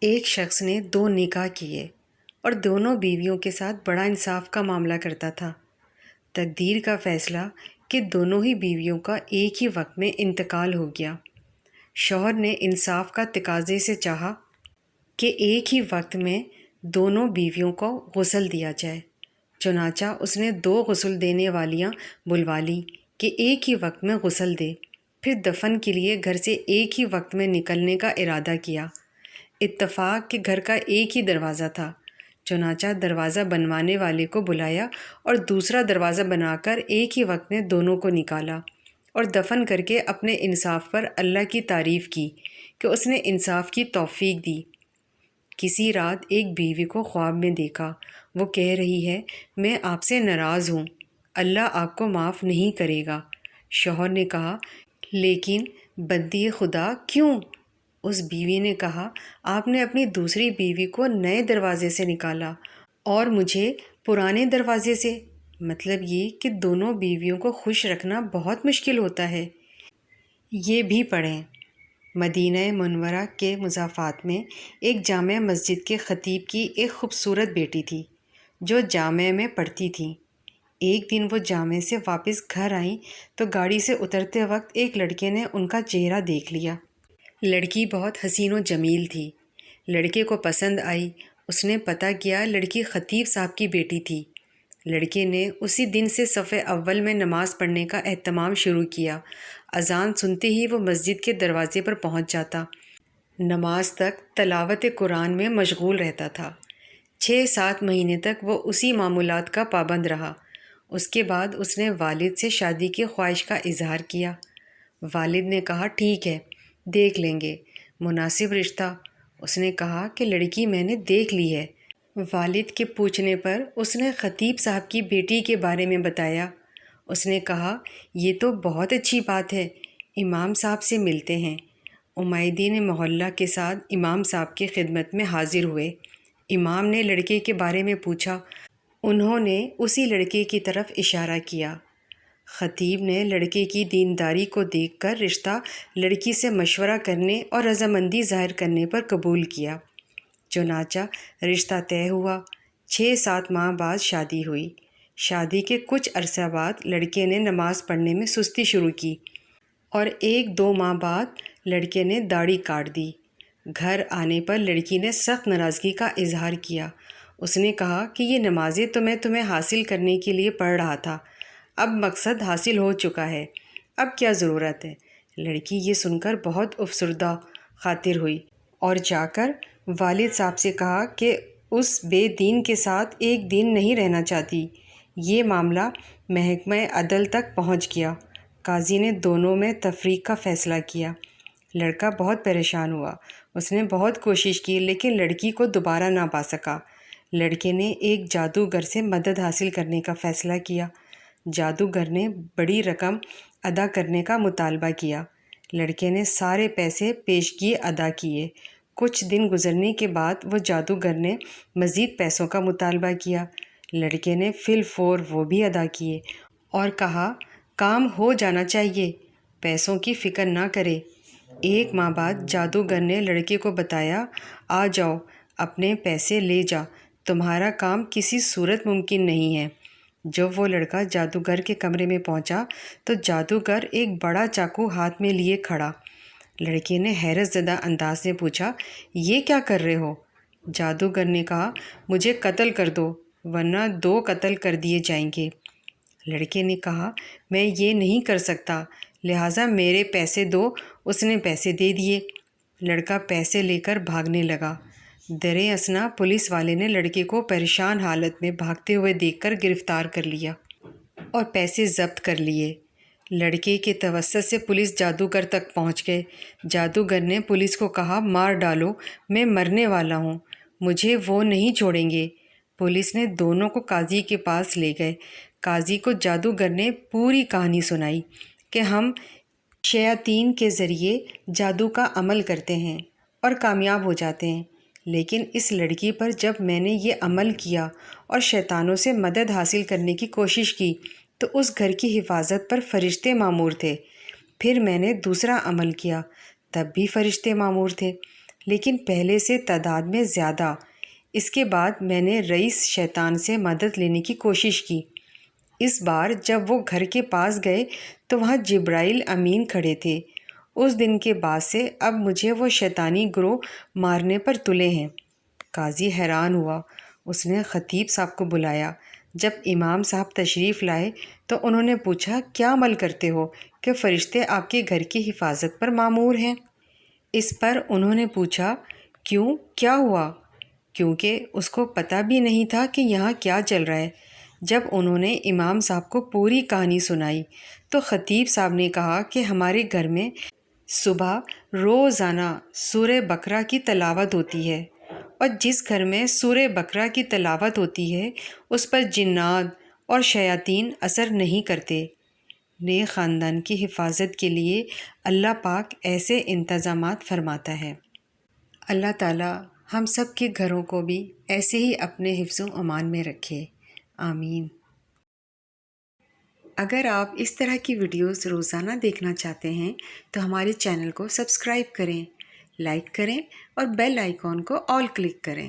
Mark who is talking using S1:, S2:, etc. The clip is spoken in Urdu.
S1: ایک شخص نے 2 نکاح کیے اور دونوں بیویوں کے ساتھ بڑا انصاف کا معاملہ کرتا تھا۔ تقدیر کا فیصلہ کہ دونوں ہی بیویوں کا ایک ہی وقت میں انتقال ہو گیا۔ شوہر نے انصاف کا تقاضے سے چاہا کہ ایک ہی وقت میں دونوں بیویوں کو غسل دیا جائے، چنانچہ اس نے 2 غسل دینے والیاں بلوا لیں کہ ایک ہی وقت میں غسل دے، پھر دفن کے لیے گھر سے ایک ہی وقت میں نکلنے کا ارادہ کیا۔ اتفاق کہ گھر کا ایک ہی دروازہ تھا، چنانچہ دروازہ بنوانے والے کو بلایا اور دوسرا دروازہ بنا کر ایک ہی وقت میں دونوں کو نکالا اور دفن کر کے اپنے انصاف پر اللہ کی تعریف کی کہ اس نے انصاف کی توفیق دی۔ کسی رات ایک بیوی کو خواب میں دیکھا، وہ کہہ رہی ہے، میں آپ سے ناراض ہوں، اللہ آپ کو معاف نہیں کرے گا۔ شوہر نے کہا، لیکن بندی خدا کیوں؟ اس بیوی نے کہا، آپ نے اپنی دوسری بیوی کو نئے دروازے سے نکالا اور مجھے پرانے دروازے سے۔ مطلب یہ کہ دونوں بیویوں کو خوش رکھنا بہت مشکل ہوتا ہے۔ یہ بھی پڑھیں۔ مدینہ منورہ کے مضافات میں ایک جامع مسجد کے خطیب کی ایک خوبصورت بیٹی تھی جو جامع میں پڑھتی تھی۔ ایک دن وہ جامع سے واپس گھر آئیں تو گاڑی سے اترتے وقت ایک لڑکے نے ان کا چہرہ دیکھ لیا۔ لڑکی بہت حسین و جمیل تھی۔ لڑکے کو پسند آئی۔ اس نے پتہ کیا لڑکی خطیب صاحب کی بیٹی تھی۔ لڑکے نے اسی دن سے صف اول میں نماز پڑھنے کا اہتمام شروع کیا۔ اذان سنتے ہی وہ مسجد کے دروازے پر پہنچ جاتا۔ نماز تک تلاوت قرآن میں مشغول رہتا تھا۔ 6-7 مہینے تک وہ اسی معمولات کا پابند رہا۔ اس کے بعد اس نے والد سے شادی کی خواہش کا اظہار کیا۔ والد نے کہا، ٹھیک ہے، دیکھ لیں گے، مناسب رشتہ۔ اس نے کہا کہ لڑکی میں نے دیکھ لی ہے۔ والد کے پوچھنے پر اس نے خطیب صاحب کی بیٹی کے بارے میں بتایا۔ اس نے کہا، یہ تو بہت اچھی بات ہے، امام صاحب سے ملتے ہیں۔ امیدین محلہ کے ساتھ امام صاحب کی خدمت میں حاضر ہوئے۔ امام نے لڑکے کے بارے میں پوچھا۔ انہوں نے اسی لڑکے کی طرف اشارہ کیا۔ خطیب نے لڑکے کی دینداری کو دیکھ کر رشتہ لڑکی سے مشورہ کرنے اور رضامندی ظاہر کرنے پر قبول کیا۔ چنانچہ رشتہ طے ہوا۔ 6-7 ماہ بعد شادی ہوئی۔ شادی کے کچھ عرصہ بعد لڑکے نے نماز پڑھنے میں سستی شروع کی اور 1-2 ماہ بعد لڑکے نے داڑھی کاٹ دی۔ گھر آنے پر لڑکی نے سخت ناراضگی کا اظہار کیا۔ اس نے کہا کہ یہ نمازیں تو میں تمہیں حاصل کرنے کے لیے پڑھ رہا تھا، اب مقصد حاصل ہو چکا ہے، اب کیا ضرورت ہے؟ لڑکی یہ سن کر بہت افسردہ خاطر ہوئی اور جا کر والد صاحب سے کہا کہ اس بے دین کے ساتھ ایک دن نہیں رہنا چاہتی۔ یہ معاملہ محکمہ عدل تک پہنچ گیا۔ قاضی نے دونوں میں تفریق کا فیصلہ کیا۔ لڑکا بہت پریشان ہوا۔ اس نے بہت کوشش کی لیکن لڑکی کو دوبارہ نہ پا سکا۔ لڑکے نے ایک جادوگر سے مدد حاصل کرنے کا فیصلہ کیا۔ جادوگر نے بڑی رقم ادا کرنے کا مطالبہ کیا۔ لڑکے نے سارے پیسے پیشگی ادا کیے۔ کچھ دن گزرنے کے بعد وہ جادوگر نے مزید پیسوں کا مطالبہ کیا۔ لڑکے نے فی الفور وہ بھی ادا کیے اور کہا، کام ہو جانا چاہیے، پیسوں کی فکر نہ کرے۔ 1 ماہ بعد جادوگر نے لڑکے کو بتایا، آ جاؤ، اپنے پیسے لے جا، تمہارا کام کسی صورت ممکن نہیں ہے۔ جب وہ لڑکا جادوگر کے کمرے میں پہنچا تو جادوگر ایک بڑا چاقو ہاتھ میں لیے کھڑا۔ لڑکے نے حیرت زدہ انداز میں پوچھا، یہ کیا کر رہے ہو؟ جادوگر نے کہا، مجھے قتل کر دو ورنہ 2 قتل کر دیے جائیں گے۔ لڑکے نے کہا، میں یہ نہیں کر سکتا، لہٰذا میرے پیسے دو۔ اس نے پیسے دے دیے۔ لڑکا پیسے لے کر بھاگنے لگا۔ دریں اثنا پولیس والے نے لڑکے کو پریشان حالت میں بھاگتے ہوئے دیکھ کر گرفتار کر لیا اور پیسے ضبط کر لیے۔ لڑکے کے توسط سے پولیس جادوگر تک پہنچ گئے۔ جادوگر نے پولیس کو کہا، مار ڈالو، میں مرنے والا ہوں، مجھے وہ نہیں چھوڑیں گے۔ پولیس نے دونوں کو قاضی کے پاس لے گئے۔ قاضی کو جادوگر نے پوری کہانی سنائی کہ ہم شیاطین کے ذریعے جادو کا عمل کرتے ہیں اور کامیاب ہو جاتے ہیں، لیکن اس لڑکی پر جب میں نے یہ عمل کیا اور شیطانوں سے مدد حاصل کرنے کی کوشش کی تو اس گھر کی حفاظت پر فرشتے مامور تھے۔ پھر میں نے دوسرا عمل کیا، تب بھی فرشتے مامور تھے۔ لیکن پہلے سے تعداد میں زیادہ۔ اس کے بعد میں نے رئیس شیطان سے مدد لینے کی کوشش کی۔ اس بار جب وہ گھر کے پاس گئے تو وہاں جبرائیل امین کھڑے تھے۔ اس دن کے بعد سے اب مجھے وہ شیطانی گروہ مارنے پر تلے ہیں۔ قاضی حیران ہوا۔ اس نے خطیب صاحب کو بلایا۔ جب امام صاحب تشریف لائے تو انہوں نے پوچھا، کیا عمل کرتے ہو کہ فرشتے آپ کے گھر کی حفاظت پر مامور ہیں؟ اس پر انہوں نے پوچھا، کیوں، کیا ہوا؟ کیونکہ اس کو پتہ بھی نہیں تھا کہ یہاں کیا چل رہا ہے۔ جب انہوں نے امام صاحب کو پوری کہانی سنائی تو خطیب صاحب نے کہا کہ ہمارے گھر میں صبح روزانہ سورہ بقرہ کی تلاوت ہوتی ہے، اور جس گھر میں سورہ بقرہ کی تلاوت ہوتی ہے اس پر جنات اور شیاطین اثر نہیں کرتے۔ نیک خاندان کی حفاظت کے لیے اللہ پاک ایسے انتظامات فرماتا ہے۔ اللہ تعالیٰ ہم سب کے گھروں کو بھی ایسے ہی اپنے حفظ و امان میں رکھے، آمین۔ اگر آپ اس طرح کی ویڈیوز روزانہ دیکھنا چاہتے ہیں تو ہمارے چینل کو سبسکرائب کریں، لائک کریں اور بیل آئیکن کو آل کلک کریں۔